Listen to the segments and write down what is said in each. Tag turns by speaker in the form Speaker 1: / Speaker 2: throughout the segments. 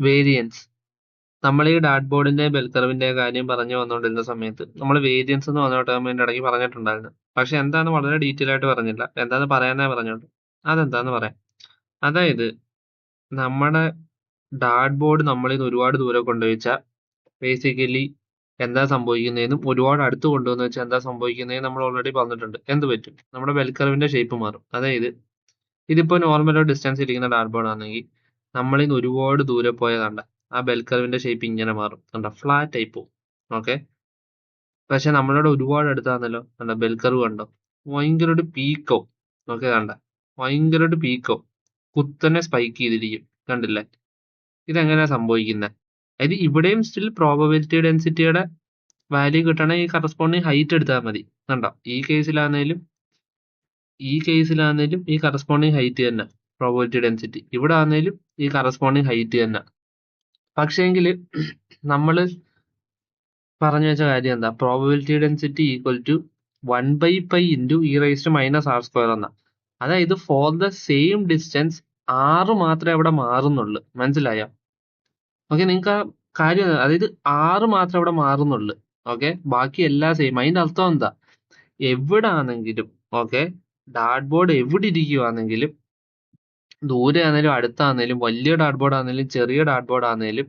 Speaker 1: Variance. നമ്മൾ ഈ ഡാറ്റ് ബോർഡിന്റെ ബെൽ കർവിന്റെ കാര്യം പറഞ്ഞു വന്നുകൊണ്ടിരുന്ന സമയത്ത് നമ്മൾ വേരിയൻസ് എന്ന് പറഞ്ഞ ടേമിന്റെ ഇടയ്ക്ക് പറഞ്ഞിട്ടുണ്ടായിരുന്നു. പക്ഷെ എന്താണ് വളരെ ഡീറ്റെയിൽ ആയിട്ട് പറഞ്ഞില്ല. എന്താന്ന് പറയാനേ പറഞ്ഞോളൂ. അതെന്താന്ന് പറയാം. അതായത് നമ്മുടെ ഡാറ്റ് ബോർഡ് നമ്മളിൽ നിന്ന് ഒരുപാട് ദൂരെ കൊണ്ടുവച്ചാൽ ബേസിക്കലി എന്താ സംഭവിക്കുന്നതെന്നും ഒരുപാട് അടുത്ത് കൊണ്ടുവന്ന് വെച്ചാൽ എന്താ സംഭവിക്കുന്നതെന്ന് നമ്മൾ ഓൾറെഡി പറഞ്ഞിട്ടുണ്ട്. എന്ത് പറ്റും? നമ്മുടെ ബെൽ കർവിന്റെ ഷേപ്പ് മാറും. അതായത് ഇതിപ്പോ നോർമലോ ഡിസ്റ്റൻസ് ഇരിക്കുന്ന ഡാറ്റ് ബോർഡ് ആണെങ്കിൽ നമ്മളിൽ നിന്ന് ഒരുപാട് ദൂരെ പോയതാണ്ട ആ ബെൽ കർവിന്റെ ഷേപ്പ് ഇങ്ങനെ മാറും. കണ്ട ഫ്ലാറ്റ് ആയി പോകും. ഓക്കെ. പക്ഷെ നമ്മളോട് ഒരുപാട് അടുത്താണല്ലോ. കണ്ട ബെൽ കർവ് കണ്ടോ? ഭയങ്കരമായിട്ട് പീക്കോ. ഓക്കെ. കണ്ട ഭയങ്കരമായിട്ട് പീക്കോ. കുത്തനെ സ്പൈക്ക് ചെയ്തിരിക്കും. കണ്ടില്ലേ? ഇതെങ്ങനെയാ സംഭവിക്കുന്നത്? അതായത് ഇവിടെയും സ്റ്റിൽ പ്രോബബിലിറ്റി ഡെൻസിറ്റിയുടെ വാല്യൂ കിട്ടണമെങ്കിൽ ഈ കറസ്പോണ്ടിങ് ഹൈറ്റ് എടുത്താൽ മതി. കണ്ടോ? ഈ കേസിലാണേലും ഈ കറസ്പോണ്ടിങ് ഹൈറ്റ് തന്നെ പ്രോബബിലിറ്റി ഡെൻസിറ്റി. ഇവിടെ ആണെങ്കിലും ഈ കറസ്പോണ്ടിങ് ഹൈറ്റ് തന്നെ. പക്ഷേങ്കിൽ നമ്മൾ പറഞ്ഞു വെച്ച കാര്യം എന്താ? Probability density equal to 1/π into e⁻⁻² എന്നാ. അതായത് for the same distance r മാത്രമേ അവിടെ മാറുന്നുള്ളൂ. മനസ്സിലായോ? ഓക്കെ. നിങ്ങൾക്ക് ആ കാര്യം അതായത് r മാത്രമേ അവിടെ മാറുന്നുള്ളൂ. ഓക്കെ. ബാക്കി എല്ലാം സെയിം. അതിന്റെ അർത്ഥം എന്താ? എവിടെ ആണെങ്കിലും ഓക്കെ, ഡാറ്റ് ബോർഡ് എവിടെ ഇരിക്കുവാണെങ്കിലും ദൂരെ ആണെങ്കിലും അടുത്താണെങ്കിലും വലിയ ഡാറ്റ് ബോർഡ് ആണെങ്കിലും ചെറിയ ഡാറ്റ് ബോർഡ് ആണെങ്കിലും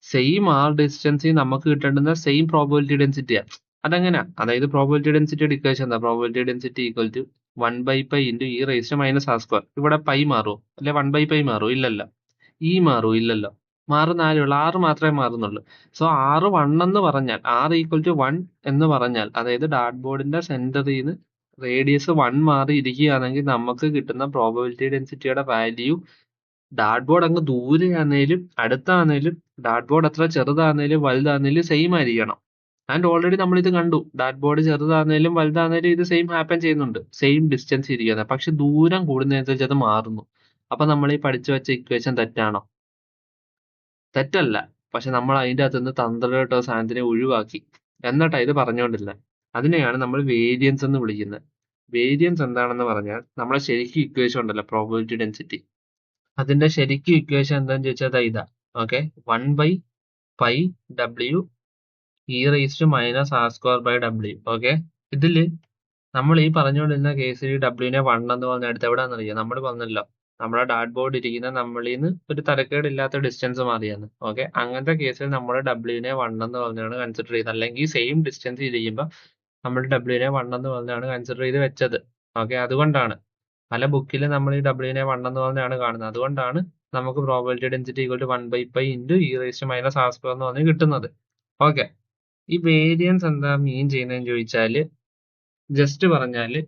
Speaker 1: സെയിം ആർ ഡിസ്റ്റൻസിൽ നമുക്ക് കിട്ടേണ്ടുന്ന സെയിം പ്രോബബിലിറ്റി ഡെൻസിറ്റിയാണ്. അതെങ്ങനെയാ? അതായത് പ്രോബബിലിറ്റി ഡെൻസിറ്റിയുടെ ഇക്വേഷൻ എന്താ? Probability density equal to 1/π into e⁻⁻². ഇവിടെ പൈ മാറുമോ? അല്ലെ 1/π മാറുമോ? ഇല്ലല്ലോ. ഇ മാറുമോ? ഇല്ലല്ലോ. മാറുന്ന ആരുള്ളൂ? ആറ് മാത്രമേ മാറുന്നുള്ളൂ. സോ ആറ് 1 എന്ന് പറഞ്ഞാൽ r ഈക്വൽ ടു 1 എന്ന് പറഞ്ഞാൽ അതായത് ഡാറ്റ് ബോർഡിന്റെ സെന്ററിൽ നിന്ന് റേഡിയസ് 1 മാറി ഇരിക്കുകയാണെങ്കിൽ നമുക്ക് കിട്ടുന്ന പ്രോബബിലിറ്റി ഡെൻസിറ്റിയുടെ വാല്യൂ ഡാറ്റ് ബോർഡ് അങ്ങ് ദൂരെയാണേലും അടുത്താണേലും ഡാറ്റ് ബോർഡ് എത്ര ചെറുതാണേലും വലുതാണേലും സെയിം ആയിരിക്കണം. ആൻഡ് ഓൾറെഡി നമ്മൾ ഇത് കണ്ടു. ഡാറ്റ് ബോർഡ് ചെറുതാണേലും വലുതാണേലും ഇത് സെയിം ഹാപ്പൻ ചെയ്യുന്നുണ്ട്. സെയിം ഡിസ്റ്റൻസ് ഇരിക്കുന്നത്. പക്ഷെ ദൂരം കൂടുന്നതനുസരിച്ച് അത് മാറുന്നു. അപ്പൊ നമ്മൾ ഈ പഠിച്ചു വെച്ച ഇക്വേഷൻ തെറ്റാണോ? തെറ്റല്ല. പക്ഷെ നമ്മൾ അതിന്റെ അകത്തുനിന്ന് തന്ത്രമായിട്ടോ സാധനത്തിനെ ഒഴിവാക്കി. എന്നിട്ടാ ഇത് പറഞ്ഞുകൊണ്ടില്ല. അതിനെയാണ് നമ്മൾ വേരിയൻസ് എന്ന് വിളിക്കുന്നത്. വേരിയൻസ് എന്താണെന്ന് പറഞ്ഞാൽ നമ്മളെ ശരിക്കും ഇക്വേഷൻ ഉണ്ടല്ലോ, പ്രോബബിലിറ്റി ഡെൻസിറ്റി. അതിന്റെ ശരിക്കും ഇക്വേഷൻ എന്താന്ന് ചോദിച്ചാൽ ഇതാ. ഓക്കെ. 1/πw e⁻⁻²w. ഓക്കെ. ഇതില് നമ്മൾ ഈ പറഞ്ഞുകൊണ്ടിരുന്ന കേസിൽ ഡബ്ല്യൂനെ 1 എന്ന് പറഞ്ഞ അടുത്ത് എവിടെയാണെന്നറിയാം? നമ്മൾ പറഞ്ഞല്ലോ, നമ്മുടെ ഡാറ്റ് ബോർഡ് ഇരിക്കുന്ന നമ്മളിൽ നിന്ന് ഒരു തരക്കേടില്ലാത്ത ഡിസ്റ്റൻസ് മാറിയാണ്. ഓക്കെ. അങ്ങനത്തെ കേസിൽ നമ്മൾ ഡബ്ല്യൂനെ 1 എന്ന് പറഞ്ഞാണ് കൺസിഡർ ചെയ്തത്. അല്ലെങ്കിൽ സെയിം ഡിസ്റ്റൻസ് ഇരിക്കുമ്പോൾ നമ്മൾ ഡബ്ല്യൂനെ 1 എന്ന് പറഞ്ഞാണ് കൺസിഡർ ചെയ്ത് വെച്ചത്. ഓക്കെ. അതുകൊണ്ടാണ് പല ബുക്കിലും നമ്മൾ ഈ ഡബ്ല്യൂനെ 1 എന്ന് പറഞ്ഞാണ് കാണുന്നത്. അതുകൊണ്ടാണ് നമുക്ക് probability density equal to 1/π into e⁻⁻² എന്ന് പറഞ്ഞ് കിട്ടുന്നത്. ഓക്കെ. ഈ വേരിയൻസ് എന്താ മീൻ ചെയ്യുന്നതെന്ന് ചോദിച്ചാല് ജസ്റ്റ് പറഞ്ഞാല്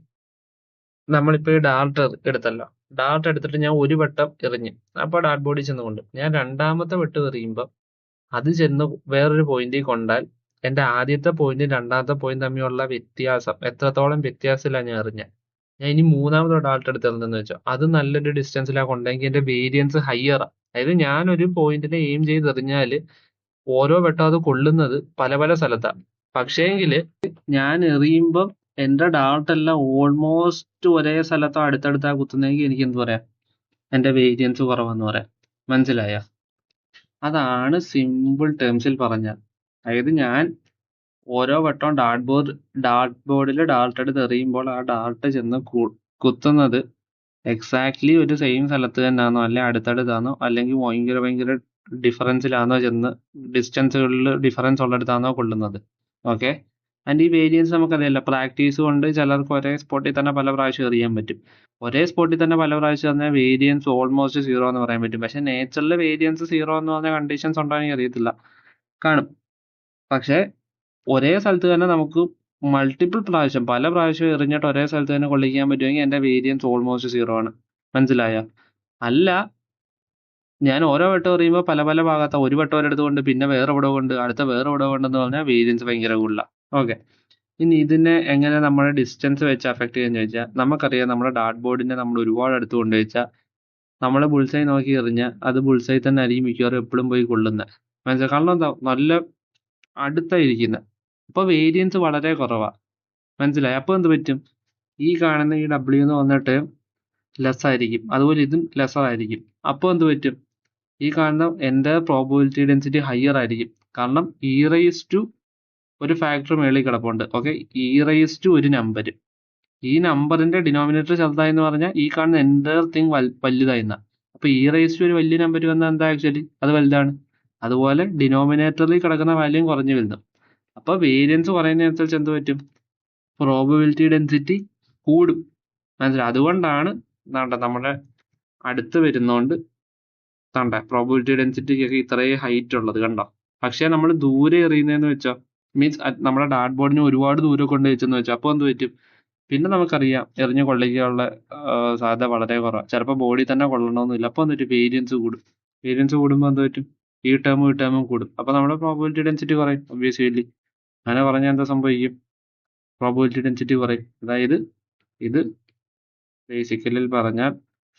Speaker 1: നമ്മളിപ്പോ ഈ ഡാർട്ട് എടുത്തല്ലോ. ഡാർട്ട് എടുത്തിട്ട് ഞാൻ ഒരു വട്ടം എറിഞ്ഞ് അപ്പൊ ഡാർട്ട് ബോർഡിൽ ചെന്ന് കൊണ്ട് ഞാൻ രണ്ടാമത്തെ വട്ടം എറിയുമ്പോൾ അത് ചെന്ന് വേറൊരു പോയിന്റിൽ കൊണ്ടാൽ എന്റെ ആദ്യത്തെ പോയിന്റും രണ്ടാമത്തെ പോയിന്റ് തമ്മിലുള്ള വ്യത്യാസം എത്രത്തോളം വ്യത്യാസത്തിലാണ് ഞാൻ എറിഞ്ഞ. ഞാൻ ഇനി മൂന്നാമത് ഡാർട്ട് എടുത്ത് എറിഞ്ഞെന്ന് വെച്ചോ, അത് നല്ലൊരു ഡിസ്റ്റൻസിലാണ് കൊണ്ടെങ്കിൽ എന്റെ വേരിയൻസ് ഹയറാ. അതായത് ഞാൻ ഒരു പോയിന്റിനെ എയിം ചെയ്ത് എറിഞ്ഞാല് ഓരോ വട്ടം അത് കൊള്ളുന്നത് പല പല സ്ഥലത്താണ്. പക്ഷേങ്കില് ഞാൻ എറിയുമ്പം എന്റെ ഡാർട്ട് എല്ലാം ഓൾമോസ്റ്റ് ഒരേ സ്ഥലത്തോ അടുത്തടുത്താ കുത്തുന്നെങ്കിൽ എനിക്ക് എന്ത് പറയാം? എന്റെ വേരിയൻസ് കുറവെന്ന് പറയാം. മനസ്സിലായോ? അതാണ് സിമ്പിൾ ടേംസിൽ പറഞ്ഞാൽ. അതായത് ഞാൻ ഓരോ വട്ടവും ഡാർട്ട് ബോർഡിൽ ഡാർട്ട് എടുത്ത് എറിയുമ്പോൾ ആ ഡാർട്ട് ചെന്ന് കുത്തുന്നത് എക്സാക്ട്ലി ഒരു സെയിം സ്ഥലത്ത് തന്നെയാണോ, അല്ലെങ്കിൽ അടുത്തടുത്താണോ, അല്ലെങ്കിൽ ഭയങ്കര ഡിഫറൻസിലാണോ ചെന്ന് ഡിസ്റ്റൻസുകളിൽ ഡിഫറൻസ് ഉള്ളിടത്താണോ കൊള്ളുന്നത്. ഓക്കെ. ആൻഡ് ഈ വേരിയൻസ് നമുക്കറിയാലോ, പ്രാക്ടീസ് കൊണ്ട് ചിലർക്ക് ഒരേ സ്പോട്ടിൽ തന്നെ പല പ്രാവശ്യം എറിയാൻ പറ്റും. ഒരേ സ്പോട്ടിൽ തന്നെ പല പ്രാവശ്യം പറഞ്ഞാൽ വേരിയൻസ് ഓൾമോസ്റ്റ് 0 എന്ന് പറയാൻ പറ്റും. പക്ഷെ നേച്ചറിൽ വേരിയൻസ് 0 എന്ന് പറഞ്ഞ കണ്ടീഷൻസ് ഉണ്ടോ എന്ന് അറിയത്തില്ല. കാണും. പക്ഷെ ഒരേ സ്ഥലത്ത് തന്നെ നമുക്ക് മൾട്ടിപ്പിൾ പ്രാവശ്യം പല പ്രാവശ്യം എറിഞ്ഞിട്ട് ഒരേ സ്ഥലത്ത് തന്നെ കൊള്ളിക്കാൻ പറ്റുമെങ്കിൽ എന്റെ വേരിയൻസ് ഓൾമോസ്റ്റ് 0 ആണ്. മനസ്സിലായോ? അല്ല, ഞാൻ ഓരോ വട്ടം എറിയുമ്പോൾ പല പല ഭാഗത്ത് ഒരു വട്ടം ഒരിടത്ത് കൊണ്ട് പിന്നെ വേറെ ഇവിടെ കൊണ്ട് അടുത്ത വേറെ ഇവിടെ കൊണ്ടെന്ന് പറഞ്ഞാൽ വേരിയൻസ് ഭയങ്കര കൂടുതലാണ്. ഓക്കെ. ഇനി ഇതിനെ എങ്ങനെ നമ്മുടെ ഡിസ്റ്റൻസ് വെച്ച് അഫക്ട് ചെയ്യുന്ന ചോദിച്ചാൽ നമുക്കറിയാം, നമ്മുടെ ഡാർട്ട് ബോർഡിനെ നമ്മൾ ഒരുപാട് അടുത്ത് കൊണ്ടുവച്ചാൽ നമ്മൾ ബുൾസൈ നോക്കി എറിഞ്ഞാൽ അത് ബുൾസൈ തന്നെ ആയിരിക്കും മിക്കവാറും എപ്പോഴും പോയി കൊള്ളുന്നത്. മനസ്സിലായി? കാരണം എന്താ? നല്ല അടുത്തായിരിക്കുന്നത്. അപ്പൊ വേരിയൻസ് വളരെ കുറവാ. മനസ്സിലായി? അപ്പൊ എന്ത് പറ്റും? ഈ കാണുന്ന ഈ ഡബ്ല്യു എന്ന് വന്നിട്ട് ലെസ് ആയിരിക്കും, അതുപോലെ ഇതും ലെസർ ആയിരിക്കും. അപ്പൊ എന്ത് പറ്റും? ഈ കാണുന്ന എൻ്റെ പ്രോബബിലിറ്റി ഡെൻസിറ്റി ഹയർ ആയിരിക്കും. കാരണം ഇ റൈസ് ടു ഒരു ഫാക്ടർ മേളിൽ കിടപ്പുണ്ട്. ഓക്കെ, ഇ റൈസ് ടു ഒരു നമ്പർ. ഈ നമ്പറിന്റെ ഡിനോമിനേറ്റർ ചെറുതായെന്ന് പറഞ്ഞാൽ ഈ കാണുന്ന എൻ്റയർ തിങ് വലുതായിരുന്ന. അപ്പൊ ഇ റൈസ് ടു ഒരു വലിയ നമ്പർ വന്നാൽ എന്താ ആക്ച്വലി അത് വലുതാണ്. അതുപോലെ ഡിനോമിനേറ്ററിൽ കിടക്കുന്ന വാല്യൂം കുറഞ്ഞു വരുന്നു. അപ്പൊ വേരിയൻസ് കുറയുന്നതനുസരിച്ച് എന്ത് പറ്റും, പ്രോബബിലിറ്റി ഡെൻസിറ്റി കൂടും. മനസ്സിലായി? അതുകൊണ്ടാണ് നമ്മുടെ അടുത്ത് വരുന്നോണ്ട് പ്രോബബിലിറ്റി ഡെൻസിറ്റിക്കൊക്കെ ഇത്രയും ഹൈറ്റ് ഉള്ളത് കണ്ടോ. പക്ഷെ നമ്മൾ ദൂരെ എറിയുന്നതെന്ന് വെച്ചോ, മീൻസ് നമ്മുടെ ഡാർട്ട് ബോർഡിനെ ഒരുപാട് ദൂരെ കൊണ്ട് വെച്ചെന്ന് വെച്ചോ, അപ്പോൾ എന്ത് പറ്റും, പിന്നെ നമുക്കറിയാം എറിഞ്ഞ് കൊള്ളിക്കാനുള്ള സാധ്യത വളരെ കുറവാണ്. ചിലപ്പോൾ ബോഡി തന്നെ കൊള്ളണമെന്നില്ല. അപ്പോൾ എന്നിട്ട് വേരിയൻസ് കൂടും. വേരിയൻസ് കൂടുമ്പോൾ എന്ത് പറ്റും, ഈ ടേമും കൂടും. അപ്പോൾ നമ്മുടെ പ്രോബബിലിറ്റി ഡെൻസിറ്റി കുറയും ഒബ്വിയസ്ലി. അങ്ങനെ പറഞ്ഞാൽ എന്താ സംഭവിക്കും, പ്രോബബിലിറ്റി ഡെൻസിറ്റി കുറയും. അതായത് ഇത് ബേസിക്കലിൽ പറഞ്ഞാൽ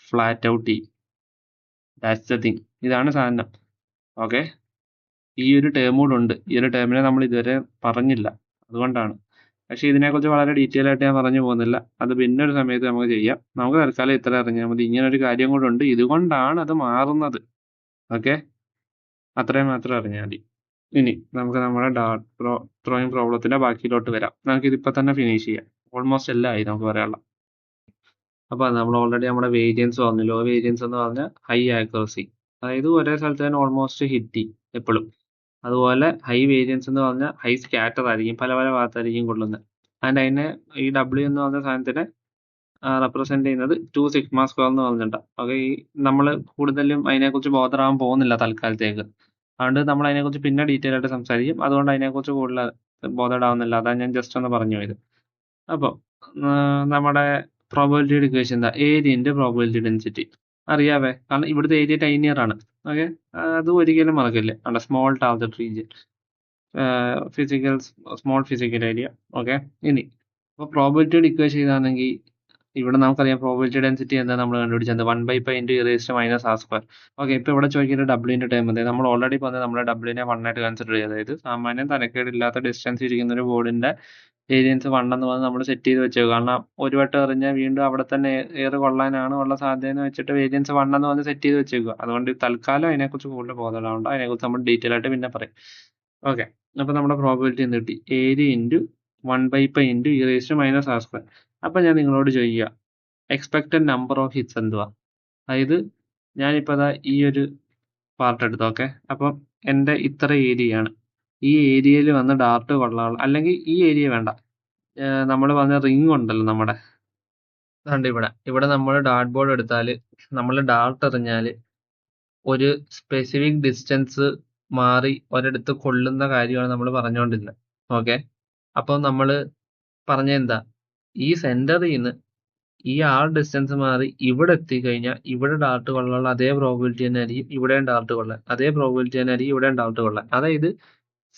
Speaker 1: ഫ്ലാറ്റ് ഔട്ട് ചെയ്യും. That's the thing. ഇതാണ് സാധനം. ഓക്കെ, ഈ ഒരു ടേം കൂടെ ഉണ്ട്. ഈ ഒരു ടേമിനെ നമ്മൾ ഇതുവരെ പറഞ്ഞില്ല, അതുകൊണ്ടാണ്. പക്ഷെ ഇതിനെക്കുറിച്ച് വളരെ ഡീറ്റെയിൽ ആയിട്ട് ഞാൻ പറഞ്ഞു പോകുന്നില്ല. അത് പിന്നെ ഒരു സമയത്ത് നമുക്ക് ചെയ്യാം. നമുക്ക് തൽക്കാലം ഇത്ര അറിഞ്ഞാൽ മതി. ഇങ്ങനെ ഒരു കാര്യം കൂടെ ഉണ്ട്, ഇതുകൊണ്ടാണ് അത് മാറുന്നത്. ഓക്കെ, അത്രയും മാത്രം അറിഞ്ഞാൽ മതി. ഇനി നമുക്ക് നമ്മുടെ ഡ്രോയിങ് പ്രോബ്ലത്തിന്റെ ബാക്കിയിലോട്ട് വരാം. നമുക്കിതിപ്പോൾ തന്നെ ഫിനിഷ് ചെയ്യാം. ഓൾമോസ്റ്റ് എല്ലാം ആയി നമുക്ക് പറയാനുള്ള. അപ്പൊ നമ്മൾ ഓൾറെഡി നമ്മുടെ വേരിയൻസ് പറഞ്ഞു. ലോ വേരിയൻസ് എന്ന് പറഞ്ഞാൽ ഹൈ ആക്യുറസി, അതായത് ഒരേ സ്ഥലത്ത് തന്നെ ഓൾമോസ്റ്റ് ഹിറ്റ് എപ്പോഴും. അതുപോലെ ഹൈ വേരിയൻസ് എന്ന് പറഞ്ഞാൽ ഹൈ സ്കാറ്റർ ആയിരിക്കും, പല പല ഭാഗത്തായിരിക്കും കൊള്ളുന്നത്. ആൻഡ് അതിനെ ഈ ഡബ്ല്യു എന്ന് പറഞ്ഞ സാധനത്തിനെ റെപ്രസെന്റ് ചെയ്യുന്നത് 2 സിഗ്മ സ്ക്വയർ എന്ന് പറഞ്ഞിട്ടുണ്ട്. ഓക്കെ, ഈ നമ്മൾ കൂടുതലും അതിനെക്കുറിച്ച് ബോധറാകാൻ പോകുന്നില്ല തൽക്കാലത്തേക്ക്. അതുകൊണ്ട് നമ്മൾ അതിനെക്കുറിച്ച് പിന്നെ ഡീറ്റെയിൽ ആയിട്ട് സംസാരിക്കും. അതുകൊണ്ട് അതിനെക്കുറിച്ച് കൂടുതൽ ബോധറാവുന്നില്ല. അതാണ് ഞാൻ ജസ്റ്റ് ഒന്ന് പറഞ്ഞു പോയത്. അപ്പോൾ നമ്മുടെ പ്രോബബിലിറ്റി ഇക്വേഷൻ എന്താ, ഏരിയ ഇൻറ്റു പ്രോബബിലിറ്റി ഡെൻസിറ്റി അറിയാവേ. കാരണം ഇവിടുത്തെ ഏരിയ ടൈനിയർ ആണ്. ഓക്കെ, അത് ഒരിക്കലും മറക്കില്ല. അവിടെ small target region, small physical area. Okay, ഇനി അപ്പോൾ പ്രോബബിലിറ്റിയുടെ ഇക്വേഷൻ ചെയ്താണെങ്കിൽ ഇവിടെ നമുക്കറിയാം പ്രോബബിലിറ്റി ഡെൻസിറ്റി എന്താ നമ്മൾ കണ്ടുപിടിച്ചത്, 1/π ഇൻറ്റു e⁻⁻². ഓക്കെ, ഇപ്പോൾ ഇവിടെ ചോദിക്കുന്ന ഡബ്ല്യൂവിന്റെ ടൈം എന്താ, നമ്മൾ ഓൾറെഡി പറഞ്ഞത് നമ്മുടെ ഡബ്ല്യൂനെ 1 ആയിട്ട് കൺസിഡർ ചെയ്ത്, അതായത് സാമാന്യം തനക്കേടില്ലാത്ത ഡിസ്റ്റൻസ് ഇരിക്കുന്ന ഒരു ബോർഡിന്റെ വേരിയൻസ് 1 എന്ന് പറഞ്ഞ് നമ്മൾ സെറ്റ് ചെയ്ത് വെച്ചേക്കും. കാരണം ഒരു വട്ടം എറിഞ്ഞാൽ വീണ്ടും അവിടെ തന്നെ എയർ കൊള്ളാനാണ് ഉള്ള സാധ്യത എന്ന് വെച്ചിട്ട് വേരിയൻസ് 1 എന്ന് പറഞ്ഞ് സെറ്റ് ചെയ്ത് വെച്ചേക്കുക. അതുകൊണ്ട് തൽക്കാലം അതിനെക്കുറിച്ച് കൂടുതൽ ബോധമുണ്ട്. അതിനെക്കുറിച്ച് നമ്മൾ ഡീറ്റെയിൽ ആയിട്ട് പിന്നെ പറയും. ഓക്കെ, അപ്പോൾ നമ്മുടെ പ്രോബബിലിറ്റി എന്ത് കിട്ടി, ഏരിയ ഇൻറ്റു 1/π ഇൻറ്റു e⁻⁻². അപ്പം ഞാൻ നിങ്ങളോട് ചോദിക്കുക, എക്സ്പെക്റ്റഡ് നമ്പർ ഓഫ് ഹിറ്റ്സ് എന്തുവാ. അതായത് ഞാനിപ്പോൾ അതാ ഈ ഒരു പാർട്ട് എടുത്തു. ഓക്കെ, അപ്പം എൻ്റെ ഇത്ര ഏരിയയാണ്. ഈ ഏരിയയിൽ വന്ന് ഡാർട്ട് കൊള്ളാനുള്ള, അല്ലെങ്കിൽ ഈ ഏരിയ വേണ്ട, നമ്മൾ പറഞ്ഞ റിംഗ് ഉണ്ടല്ലോ നമ്മുടെ, അതുകൊണ്ട് ഇവിടെ നമ്മൾ ഡാർട്ട് ബോർഡ് എടുത്താൽ നമ്മൾ ഡാർട്ട് എറിഞ്ഞാൽ ഒരു സ്പെസിഫിക് ഡിസ്റ്റൻസ് മാറി ഒരിടത്ത് കൊള്ളുന്ന കാര്യമാണ് നമ്മൾ പറഞ്ഞുകൊണ്ടിരുന്നത്. ഓക്കെ, അപ്പോൾ നമ്മൾ പറഞ്ഞ എന്താ, ഈ സെന്ററിൽ നിന്ന് ഈ ഡിസ്റ്റൻസ് മാറി ഇവിടെ എത്തിക്കഴിഞ്ഞാൽ ഇവിടെ ഡാർട്ട് കൊള്ളാനുള്ള അതേ പ്രോബിലിറ്റി തന്നെ ആയിരിക്കും ഇവിടെയും ഡാർട്ട് കൊള്ളാൻ, അതേ പ്രോബിലിറ്റി തന്നെ ആയിരിക്കും ഇവിടെയും ഡാർട്ട് കൊള്ളാൻ. അതായത്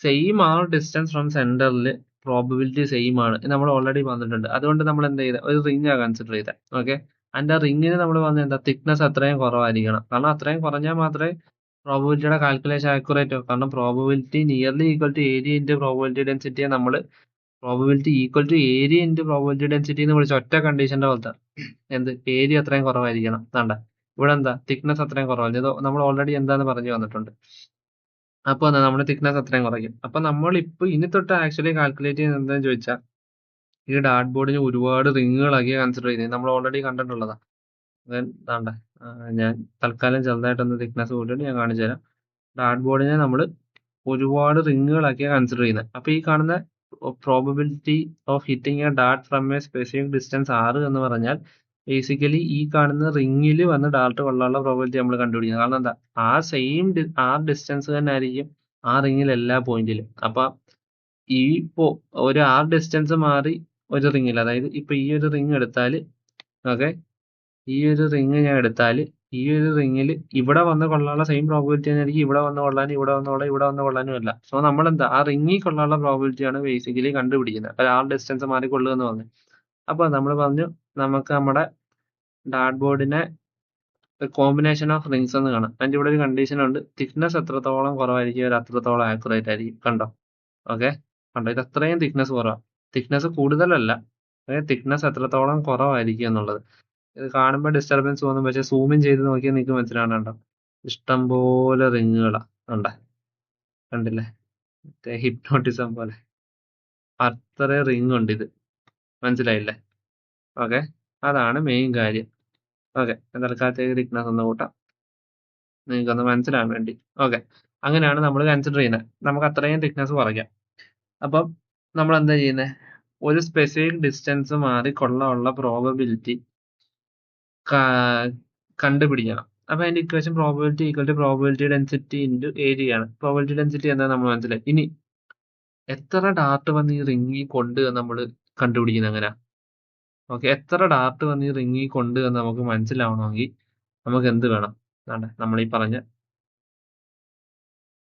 Speaker 1: സെയിം ഡിസ്റ്റൻസ് ഫ്രം സെന്ററിൽ പ്രോബിലിറ്റി സെയിം ആണ് നമ്മൾ ഓൾറെഡി പറഞ്ഞിട്ടുണ്ട്. അതുകൊണ്ട് നമ്മൾ എന്ത് ചെയ്ത, ഒരു റിംഗ് ആ കൺസിഡർ ചെയ്തത്. ഓക്കെ, ആൻഡ് ആ റിങ്ങിന് നമ്മൾ പറഞ്ഞ എന്താ, തിക്നെസ് അത്രയും കുറവായിരിക്കണം. കാരണം അത്രയും കുറഞ്ഞാൽ മാത്രമേ പ്രോബിലിറ്റിയുടെ കാൽക്കുലേഷൻ ആക്യുറേറ്റ് ആവും. കാരണം probability nearly equal to area into probability ഡെൻസിറ്റിയെ നമ്മൾ probability equal to area into probability density എന്ന് വിളിച്ച ഒറ്റ കണ്ടീഷന്റെ പോലത്തെ, എന്ത്, ഏരിയ അത്രയും കുറവായിരിക്കണം. വേണ്ട, ഇവിടെ എന്താ, തിക്നെസ് അത്രയും കുറവാണ്. ഇത് നമ്മൾ ഓൾറെഡി എന്താന്ന് പറഞ്ഞു വന്നിട്ടുണ്ട്. അപ്പോൾ എന്താ, നമ്മുടെ തിക്നെസ് അത്രയും കുറയ്ക്കും. അപ്പൊ നമ്മൾ ഇപ്പൊ ഇനി തൊട്ട് ആക്ച്വലി കാൽക്കുലേറ്റ് ചെയ്യുന്നത് എന്താണെന്ന് ചോദിച്ചാൽ, ഈ ഡാർട്ട് ബോർഡിന് ഒരുപാട് റിങ്ങുകളാക്കി കൺസിഡർ ചെയ്യുന്നത് നമ്മൾ ഓൾറെഡി കണ്ടിട്ടുള്ളതാ. വേണ്ട, ഞാൻ തൽക്കാലം ചെറുതായിട്ടൊന്ന് തിക്നെസ് കൂട്ടിയിട്ട് ഞാൻ കാണിച്ചു തരാം. ഡാർട്ട് ബോർഡിനെ നമ്മൾ ഒരുപാട് റിങ്ങുകളാക്കിയാണ് കൺസിഡർ ചെയ്യുന്നത്. അപ്പൊ ഈ കാണുന്ന probability of hitting A Dart from A specific distance 6 എന്ന് പറഞ്ഞാൽ ബേസിക്കലി ഈ കാണുന്ന റിങ്ങിൽ വന്ന് ഡാർട്ട് കൊള്ളാനുള്ള പ്രോബബിലിറ്റി നമ്മൾ കണ്ടുപിടിക്കുന്നത്. കാരണം എന്താ, ആ സെയിം ഡിസ്റ്റൻസ് തന്നെ ആയിരിക്കും ആ റിങ്ങിൽ എല്ലാ പോയിന്റിലും. അപ്പൊ ഈ ഒരു ഡിസ്റ്റൻസ് മാറി ഒരു റിങ്ങിൽ, അതായത് ഇപ്പൊ ഈ ഒരു റിങ് എടുത്താൽ, ഓക്കെ, ഈ ഒരു റിങ് ഞാൻ എടുത്താൽ ഈ ഒരു റിങ്ങിൽ ഇവിടെ വന്ന് കൊള്ളാനുള്ള സെയിം പ്രോബിലിറ്റി തന്നെ ആയിരിക്കും ഇവിടെ വന്ന് കൊള്ളാനും ഇവിടെ വന്ന് കൊള്ളാൻ ഇവിടെ വന്ന് കൊള്ളാനും അല്ല. സോ നമ്മൾ എന്താ, ആ റിങ്ങിൽ കൊള്ളാനുള്ള പ്രോബിലിറ്റിയാണ് ബേസിക്കലി കണ്ടുപിടിക്കുന്നത്. ഒരു ഡിസ്റ്റൻസ് മാറി കൊള്ളുക എന്ന് പറഞ്ഞു. അപ്പൊ നമ്മൾ പറഞ്ഞു നമുക്ക് നമ്മുടെ ഡാർട്ട് ബോർഡിനെ കോമ്പിനേഷൻ ഓഫ് റിങ്സ് എന്ന് കാണാം. അതിന്റെ ഇവിടെ ഒരു കണ്ടീഷൻ ഉണ്ട്, തിക്നെസ് എത്രത്തോളം കുറവായിരിക്കും ഒരു അത്രത്തോളം ആക്യുറേറ്റ് ആയിരിക്കും. കണ്ടോ, ഓക്കെ, കണ്ടോ, ഇത് അത്രയും തിക്നെസ് കുറവാണ്. തിക്നെസ് കൂടുതലല്ല, തിക്നെസ് എത്രത്തോളം കുറവായിരിക്കും എന്നുള്ളത്. ഇത് കാണുമ്പോൾ ഡിസ്റ്റർബൻസ് തോന്നും, പക്ഷെ സൂമിൻ ചെയ്ത് നോക്കിയാൽ നിങ്ങൾക്ക് മനസ്സിലാകണ്ട. ഇഷ്ടംപോലെ റിങ്ങുകളാ ഉണ്ട്. കണ്ടില്ലേ? മറ്റേ ഹിപ്നോട്ടിസം പോലെ അത്ര റിങ് ഉണ്ട് ഇത്. മനസ്സിലായില്ലേ? ഓക്കെ, അതാണ് മെയിൻ കാര്യം. ഓക്കെ, തൽക്കാലത്തേക്ക് തിക്നെസ് ഒന്ന് കൂട്ടാം നിങ്ങൾക്കൊന്ന് മനസ്സിലാകാൻ വേണ്ടി. ഓക്കെ, അങ്ങനെയാണ് നമ്മൾ കൺസിഡർ ചെയ്യുന്നത്. നമുക്ക് അത്രയും തിക്നെസ് കുറയ്ക്കാം. അപ്പം നമ്മൾ എന്താ ചെയ്യുന്നത്? ഒരു സ്പെസിഫിക് ഡിസ്റ്റൻസ് മാറി കൊള്ളാനുള്ള പ്രോബബിലിറ്റി കണ്ടുപിടിക്കണം. അപ്പൊ അതിന്റെ equation probability equal to probability density into area ആണ്. പ്രോബബിലിറ്റി ഡെൻസിറ്റി എന്താ നമ്മൾ മനസ്സിലായി. ഇനി എത്ര ഡാർട്ട് വന്ന് ഈ റിങ്ങിൽ കൊണ്ട് നമ്മൾ കണ്ടുപിടിക്കുന്നത് എങ്ങനെയാ? ഓക്കെ, എത്ര ഡാർട്ട് വന്ന് ഈ റിങ്ങിൽ കൊണ്ട് എന്ന് നമുക്ക് മനസ്സിലാവണമെങ്കിൽ നമുക്ക് എന്ത് വേണം? നമ്മൾ ഈ പറഞ്ഞ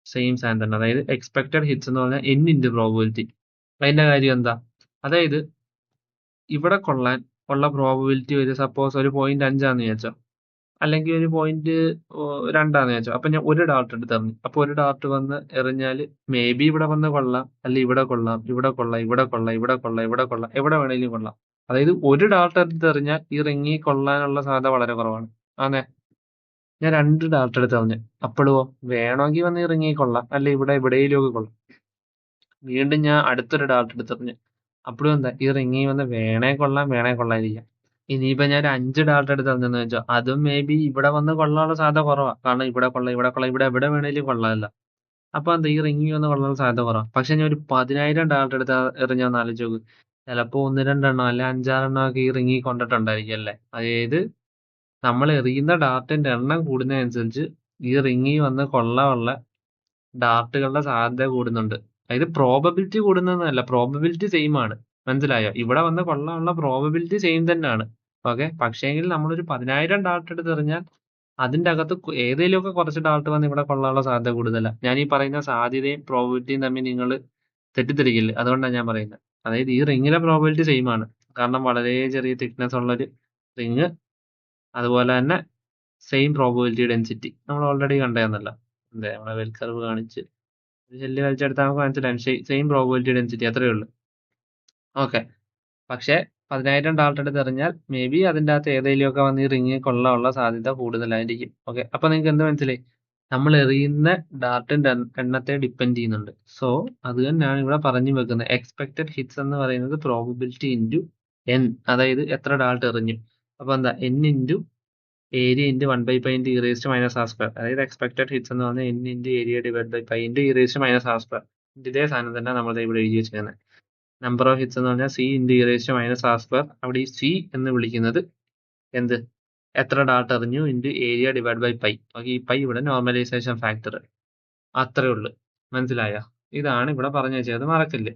Speaker 1: സെയിം സാധനം തന്നെ, അതായത് എക്സ്പെക്ടഡ് ഹിറ്റ്സ് എന്ന് പറഞ്ഞാൽ n ഇൻറ്റു പ്രോബബിലിറ്റി. അതിന്റെ കാര്യം എന്താ? അതായത് ഇവിടെ കൊള്ളാൻ ഉള്ള പ്രോബബിലിറ്റി ഒരു സപ്പോസ് ഒരു 0.5 ആണെന്ന് വിചാരിച്ചോ, അല്ലെങ്കിൽ ഒരു 0.2 ആണെന്ന് വിചാരിച്ചോ. അപ്പൊ ഞാൻ ഒരു ഡാർട്ട് എടുത്ത് എറിഞ്ഞു. അപ്പൊ ഒരു ഡാർട്ട് വന്ന് എറിഞ്ഞാൽ മേ ബി ഇവിടെ വന്ന് കൊള്ളാം, അല്ലെങ്കിൽ ഇവിടെ കൊള്ളാം, ഇവിടെ കൊള്ളാം, ഇവിടെ കൊള്ളാം, ഇവിടെ കൊള്ളാം, ഇവിടെ കൊള്ളാം, എവിടെ വേണേലും കൊള്ളാം. അതായത് ഒരു ഡാർട്ട് എടുത്ത് എറിഞ്ഞാൽ ഈ റിങ്ങിൽ കൊള്ളാനുള്ള സാധ്യത വളരെ കുറവാണ്. ആന്നേ, ഞാൻ 2 ഡാർട്ട് എടുത്ത് എറിഞ്ഞു. അപ്പോഴോ വേണമെങ്കിൽ വന്ന് ഈ റിങ്ങിൽ കൊള്ളാം, അല്ലെ ഇവിടെ എവിടെയെങ്കിലും ഒക്കെ കൊള്ളാം. വീണ്ടും ഞാൻ അടുത്തൊരു ഡാർട്ട് എടുത്ത് എറിഞ്ഞു. അപ്പോഴും എന്താ, ഈ റിങ്ങിൽ വന്ന് വേണേ കൊള്ളാം, വേണേ കൊള്ളാതിരിക്കാം. ഇനിയിപ്പോ ഞാൻ 5 ഡാർട്ട് എടുത്ത് എറിഞ്ഞെന്ന് വെച്ചോ, അതും മേ ബി ഇവിടെ വന്ന് കൊള്ളാനുള്ള സാധ്യത കുറവാ. കാരണം ഇവിടെ കൊള്ളാം, ഇവിടെ കൊള്ളാം, ഇവിടെ എവിടെ വേണേലും കൊള്ളാമല്ല. അപ്പൊ എന്താ, ഈ റിങ്ങിൽ വന്ന് കൊള്ളാനുള്ള സാധ്യത കുറവാ. പക്ഷെ ഞാൻ ഒരു 10,000 ഡാർട്ട് എടുത്ത് എറിഞ്ഞാന്ന് ആലോചിച്ച് നോക്ക്. ചിലപ്പോ 1-2 അല്ലെ 5-6 ഒക്കെ ഈ റിങ്ങിൽ കൊണ്ടിട്ടുണ്ടായിരിക്കും അല്ലേ. അതായത് നമ്മൾ എറിയുന്ന ഡാർട്ടിന്റെ എണ്ണം കൂടുന്നതനുസരിച്ച് ഈ റിങ്ങിൽ വന്ന് കൊള്ളാനുള്ള ഡാർട്ടുകളുടെ സാധ്യത കൂടുന്നുണ്ട്. അതായത് പ്രോബബിലിറ്റി കൂടുന്നതല്ല, പ്രോബബിലിറ്റി സെയിം ആണ്. മനസ്സിലായോ? ഇവിടെ വന്ന് കൊള്ളാനുള്ള പ്രോബബിലിറ്റി സെയിം തന്നെയാണ്. ഓക്കെ, പക്ഷേങ്കിൽ നമ്മളൊരു 10,000 ഡാർട്ട് എടുത്ത് എറിഞ്ഞാൽ അതിന്റെ അകത്ത് ഏതെങ്കിലുമൊക്കെ കുറച്ച് ഡാർട്ട് വന്ന് ഇവിടെ കൊള്ളാനുള്ള സാധ്യത കൂടുതലാണ്. ഞാൻ ഈ പറയുന്ന സാധ്യതയും പ്രോബബിലിറ്റിയും തമ്മിൽ നിങ്ങൾ തെറ്റിദ്ധരിക്കില്ല. അതുകൊണ്ടാണ് ഞാൻ പറയുന്നത്. അതായത് ഈ റിങ്ങിലെ പ്രോബബിലിറ്റി സെയിം ആണ്. കാരണം വളരെ ചെറിയ തിക്നെസ് ഉള്ളൊരു റിങ്, അതുപോലെ തന്നെ സെയിം പ്രോബബിലിറ്റി ഡെൻസിറ്റി നമ്മൾ ഓൾറെഡി കണ്ടതെന്നല്ല. അതെ, നമ്മളെ വെൽ കർവ് കാണിച്ച് ഷെല്ല് വലിച്ചെടുത്താൽ നമുക്ക് മനസ്സിലാവും. സെയിം പ്രോബബിലിറ്റി ഡെൻസിറ്റി, അത്രയേ ഉള്ളൂ. ഓക്കെ, പക്ഷെ 10,000 ഡാർട്ട് എടുത്ത് എറിഞ്ഞാൽ മേ ബി അതിൻ്റെ അകത്ത് ഏതെങ്കിലുമൊക്കെ വന്ന് ഈ റിങ്ങിൽ കൊള്ളാനുള്ള സാധ്യത കൂടുതലായിരിക്കും. ഓക്കെ, അപ്പൊ നിങ്ങൾക്ക് എന്ത് മനസ്സിലായി? നമ്മൾ എറിയുന്ന ഡാർട്ടിന്റെ എണ്ണത്തെ ഡിപ്പെൻഡ് ചെയ്യുന്നുണ്ട്. സോ അത് തന്നെയാണ് ഇവിടെ പറഞ്ഞു വെക്കുന്നത്. എക്സ്പെക്ടഡ് ഹിറ്റ്സ് എന്ന് പറയുന്നത് പ്രോബബിലിറ്റി ഇൻറ്റു n, അതായത് എത്ര ഡാർട്ട് എറിഞ്ഞു. അപ്പൊ എന്താ, n into area into 1/π into e raised to minus r square. അതായത് എക്സ്പെക്ടഡ് ഹിറ്റ്സ് എന്ന് പറഞ്ഞാൽ n into area divide by π into e raised to minus r square. ഇതേ സാധനം തന്നെ നമ്മൾ ഇവിടെ എഴുതി വെച്ചിരിക്കുന്നത്. നമ്പർ ഓഫ് ഹിറ്റ്സ് എന്ന് പറഞ്ഞാൽ c into e raised to minus r square. അവിടെ ഈ c എന്ന് വിളിക്കുന്നത് എന്ത്, എത്ര ഡാർട്ട് എറിഞ്ഞു into area divide by π. Okay, ഈ π ഇവിടെ നോർമലൈസേഷൻ ഫാക്ടർ. അത്രേ ഉള്ളൂ. മനസ്സിലായോ? ഇതാണ് ഇവിടെ പറഞ്ഞു വെച്ചത്, മറക്കല്ലേ.